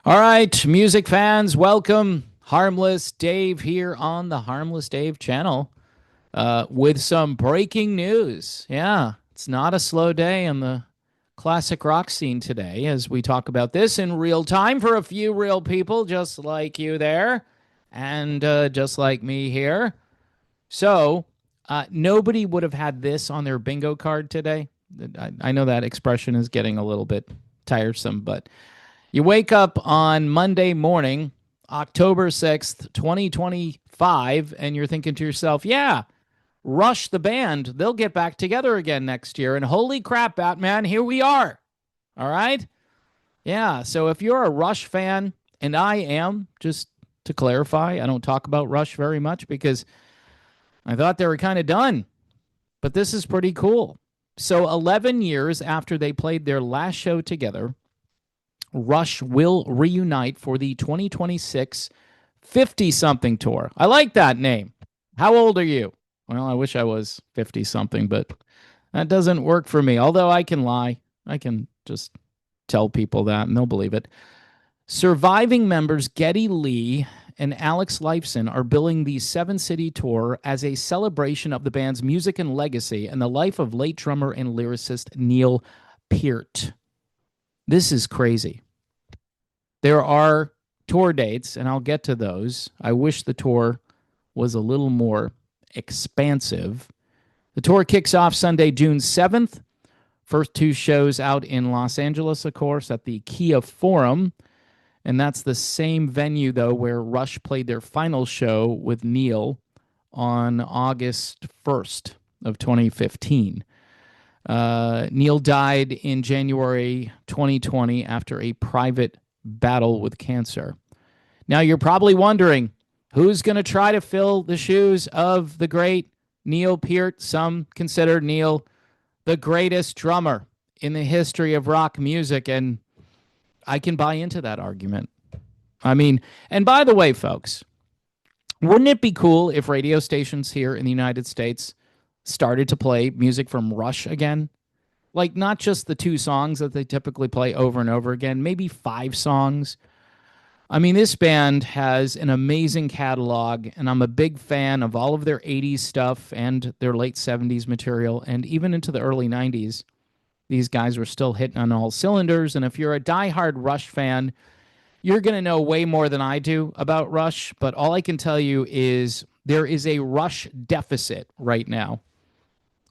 All right, music fans, welcome. Harmless Dave here on the Harmless Dave channel with some breaking news. Yeah, it's not a slow day on the classic rock scene today as we talk about this in real time for a few real people just like you there and just like me here. So, nobody would have had this on their bingo card today. I know that expression is getting a little bit tiresome, but you wake up on Monday morning, October 6th, 2025, and you're thinking to yourself, yeah, Rush the band. They'll get back together again next year. And holy crap, Batman, here we are. All right. Yeah. So if you're a Rush fan, and I am, just to clarify, I don't talk about Rush very much because I thought they were kind of done. But this is pretty cool. So 11 years after they played their last show together, Rush will reunite for the 2026 50 something tour. I like that name. How old are you? Well, I wish I was 50 something, but that doesn't work for me. Although I can lie, I can just tell people that and they'll believe it. Surviving members Geddy Lee and Alex Lifeson are billing the Seven City Tour as a celebration of the band's music and legacy and the life of late drummer and lyricist Neil Peart. This is crazy. There are tour dates, and I'll get to those. I wish the tour was a little more expansive. The tour kicks off Sunday, June 7th. First two shows out in Los Angeles, of course, at the Kia Forum. And that's the same venue, though, where Rush played their final show with Neil on August 1st of 2015. Neil died in January 2020 after a private battle with cancer. Now, you're probably wondering, who's going to try to fill the shoes of the great Neil Peart? Some consider Neil the greatest drummer in the history of rock music, and I can buy into that argument. I mean, and by the way, folks, wouldn't it be cool if radio stations here in the United States started to play music from Rush again? Like, not just the two songs that they typically play over and over again, maybe 5 songs. I mean, this band has an amazing catalog, and I'm a big fan of all of their 80s stuff and their late 70s material, and even into the early 90s. These guys were still hitting on all cylinders, and if you're a diehard Rush fan, you're going to know way more than I do about Rush, but all I can tell you is there is a Rush deficit right now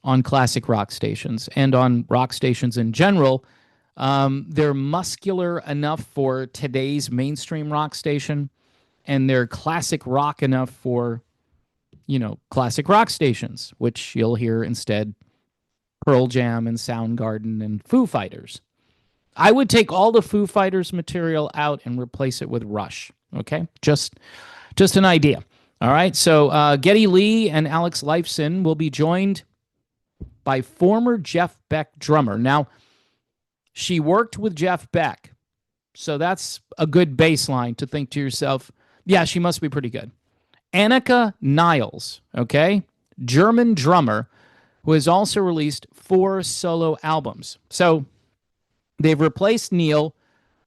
on classic rock stations and on rock stations in general. They're muscular enough for today's mainstream rock station, and they're classic rock enough for, classic rock stations, which you'll hear instead Pearl Jam and Soundgarden and Foo Fighters. I would take all the Foo Fighters material out and replace it with Rush. Okay, just an idea. All right, so Geddy Lee and Alex Lifeson will be joined by former Jeff Beck drummer. Now, she worked with Jeff Beck, so that's a good baseline to think to yourself, yeah, she must be pretty good. Anika Nilles, okay, German drummer who has also released 4 solo albums. So they've replaced Neil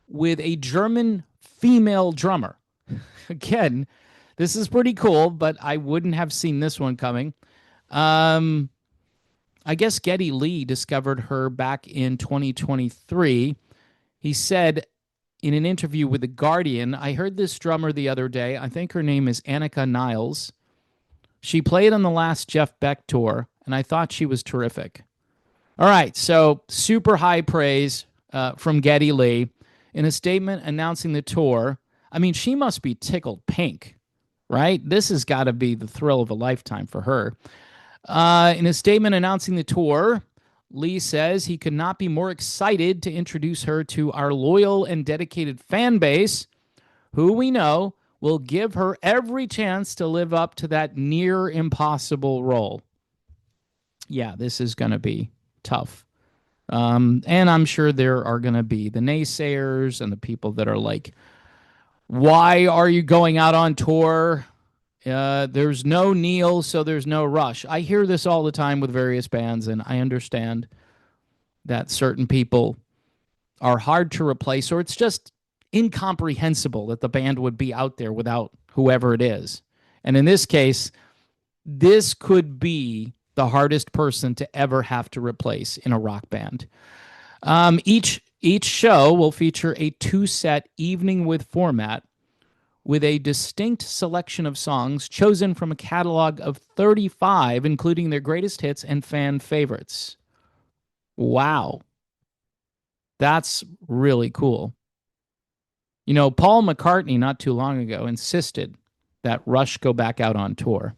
with a German female drummer. Again, this is pretty cool, but I wouldn't have seen this one coming. I guess Geddy Lee discovered her back in 2023. He said in an interview with The Guardian, I heard this drummer the other day. I think her name is Anika Nilles. She played on the last Jeff Beck tour, and I thought she was terrific. All right, so super high praise from Geddy Lee. In a statement announcing the tour, I mean, she must be tickled pink, right? This has got to be the thrill of a lifetime for her. In a statement announcing the tour, Lee says he could not be more excited to introduce her to our loyal and dedicated fan base, who we know will give her every chance to live up to that near impossible role. Yeah, this is going to be tough. And I'm sure there are going to be the naysayers and the people that are like, why are you going out on tour? There's no Neil, so there's no Rush. I hear this all the time with various bands, and I understand that certain people are hard to replace, or it's just incomprehensible that the band would be out there without whoever it is. And in this case, this could be the hardest person to ever have to replace in a rock band. Each show will feature a two-set evening with format with a distinct selection of songs chosen from a catalog of 35, including their greatest hits and fan favorites. Wow, that's really cool. You know, Paul McCartney not too long ago insisted that Rush go back out on tour.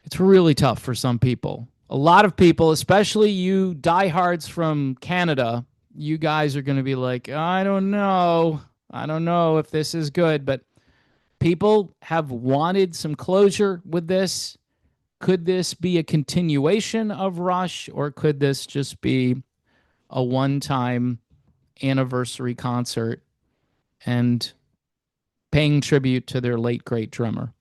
It's really tough for some people. A lot of people, especially you diehards from Canada, you guys are going to be like, I don't know. I don't know if this is good, but people have wanted some closure with this. Could this be a continuation of Rush, or could this just be a one-time anniversary concert and paying tribute to their late great drummer?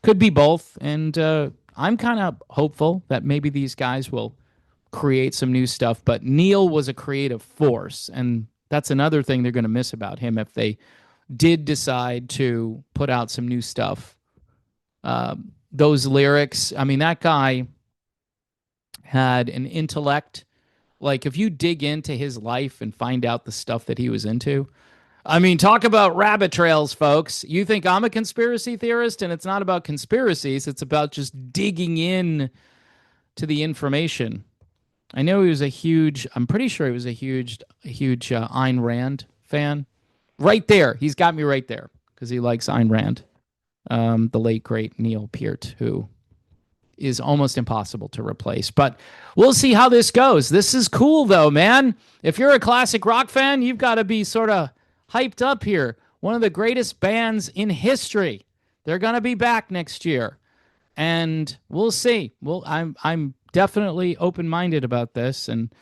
Could be both, and I'm kind of hopeful that maybe these guys will create some new stuff. But Neil was a creative force, and that's another thing they're going to miss about him if they did decide to put out some new stuff. Those lyrics, I mean, that guy had an intellect. Like, if you dig into his life and find out the stuff that he was into, I mean, talk about rabbit trails, folks. You think I'm a conspiracy theorist, and it's not about conspiracies. It's about just digging in to the information. I know he was I'm pretty sure he was a huge Ayn Rand fan. Right there. He's got me right there because he likes Ayn Rand. The late, great Neil Peart, who is almost impossible to replace. But we'll see how this goes. This is cool, though, man. If you're a classic rock fan, you've got to be sort of hyped up here. One of the greatest bands in history. They're going to be back next year. And we'll see. Well, I'm definitely open-minded about this. And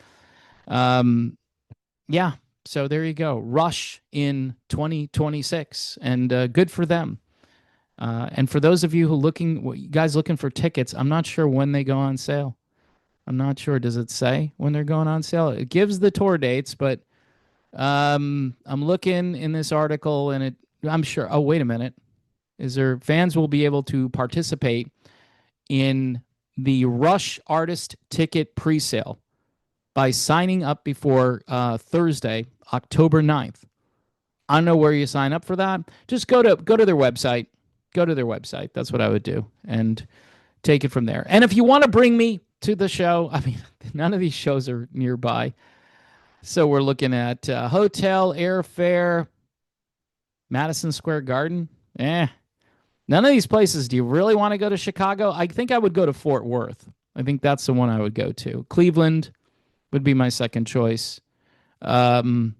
yeah, so there you go. Rush in 2026. And good for them. And for those of you guys looking for tickets, I'm not sure when they go on sale. I'm not sure. Does it say when they're going on sale? It gives the tour dates, but I'm looking in this article, and I'm sure. Oh, wait a minute. Fans will be able to participate in the Rush artist ticket presale by signing up before Thursday, October 9th. I don't know where you sign up for that. Just go to their website. Go to their website. That's what I would do, and take it from there. And if you want to bring me to the show, I mean, none of these shows are nearby. So we're looking at hotel, airfare, Madison Square Garden. None of these places. Do you really want to go to Chicago? I think I would go to Fort Worth. I think that's the one I would go to. Cleveland would be my second choice. But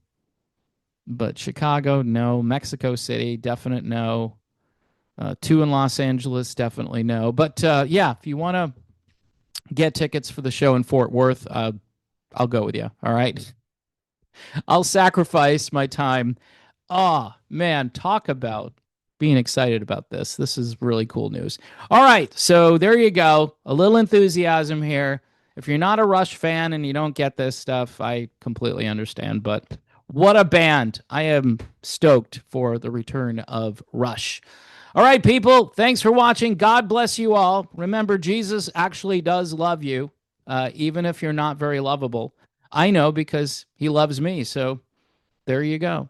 Chicago, no. Mexico City, definite no. Two in Los Angeles, definitely no. But yeah, if you want to get tickets for the show in Fort Worth, I'll go with you. All right. I'll sacrifice my time. Oh, man, talk about being excited about this. This is really cool news. All right, so there you go. A little enthusiasm here. If you're not a Rush fan and you don't get this stuff, I completely understand. But what a band. I am stoked for the return of Rush. All right, people, thanks for watching. God bless you all. Remember, Jesus actually does love you, even if you're not very lovable. I know because he loves me, so there you go.